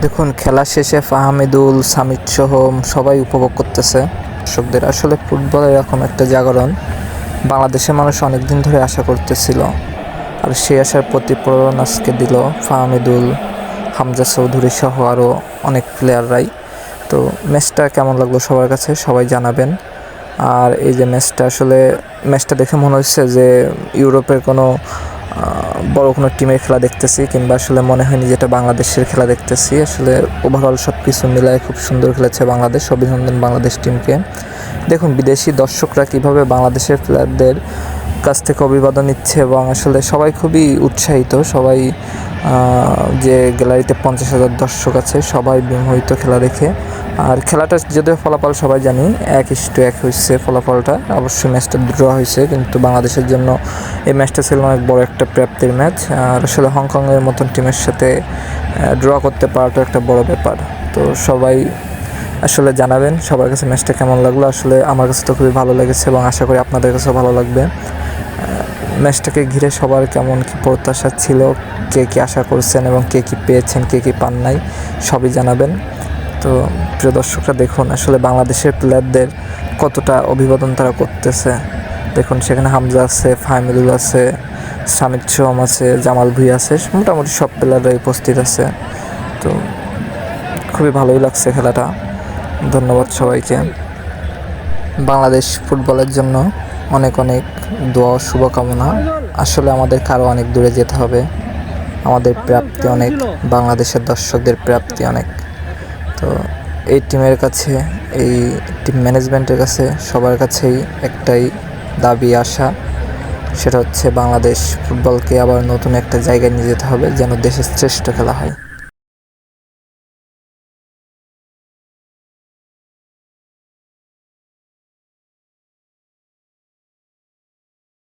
দেখুন খেলা শেষে ফাহামিদুল, সামিদ সহ সবাই উপভোগ করতেছে। দর্শকদের আসলে ফুটবল এরকম একটা জাগরণ বাংলাদেশের মানুষ অনেক দিন ধরে আশা করতেছিল, আর সেই আশার প্রতিফলন আজকে দিল ফাহামিদুল, হামজা চৌধুরী সহ আরও অনেক প্লেয়াররাই। তো ম্যাচটা কেমন লাগলো সবার কাছে সবাই জানাবেন। আর এই যে ম্যাচটা দেখে মনে হচ্ছে যে ইউরোপের কোনো বড় কোনো টিমের খেলা দেখতেছি, কিংবা আসলে মনে হয়নি যেটা বাংলাদেশের খেলা দেখতেছি। আসলে ওভারঅল সব কিছু মিলায় খুব সুন্দর খেলেছে বাংলাদেশ। অভিনন্দন বাংলাদেশ টিমকে। দেখুন বিদেশি দর্শকরা কীভাবে বাংলাদেশের প্লেয়ারদের কাছ থেকে অভিবাদন নিচ্ছে, এবং আসলে সবাই খুবই উৎসাহিত। সবাই যে গ্যালারিতে 50,000 দর্শক আছে সবাই বিমোহিত খেলা দেখে। আর খেলাটা যদিও ফলাফল সবাই জানি 1-1 হয়েছে ফলাফলটা। অবশ্যই ম্যাচটা ড্র হয়েছে, কিন্তু বাংলাদেশের জন্য এই ম্যাচটা ছিল অনেক বড় একটা প্রাপ্তির ম্যাচ। আর আসলে হংকংয়ের মতন টিমের সাথে ড্র করতে পারাটা একটা বড় ব্যাপার। তো সবাই আসলে জানাবেন সবার কাছে ম্যাচটা কেমন লাগলো। আসলে আমার কাছে তো খুবই ভালো লেগেছে, এবং আশা করি আপনাদের কাছেও ভালো লাগবে। ম্যাচটাকে ঘিরে সবার কেমন কী প্রত্যাশা ছিল, কে কী আশা করছেন এবং কে কী পেয়েছেন, কে কী পান নাই, সবই জানাবেন। তো প্রিয় দর্শকরা দেখুন আসলে বাংলাদেশের প্লেয়ারদের কতটা অভিবাদন তারা করতেছে। দেখুন সেখানে হামজা আছে, ফাহামিদুল আছে, সামিদ সোম আছে, জামাল ভুঁইয়া আছে, মোটামুটি সব প্লেয়াররাই উপস্থিত আছে। তো খুবই ভালোই লাগছে খেলাটা। ধন্যবাদ সবাইকে। বাংলাদেশ ফুটবলের জন্য অনেক অনেক দোয়া ও শুভকামনা। আসলে আমাদেরকে আরও অনেক দূরে যেতে হবে। আমাদের প্রাপ্তি অনেক, বাংলাদেশের দর্শকদের প্রাপ্তি অনেক। তো এই টিমের কাছে, এই টিম ম্যানেজমেন্টের কাছে, সবার কাছেই একটাই দাবি আশা, সেটা হচ্ছে বাংলাদেশ ফুটবলকে আবার নতুন একটা জায়গায় নিয়ে যেতে হবে, যেন দেশের শ্রেষ্ঠ খেলা হয়।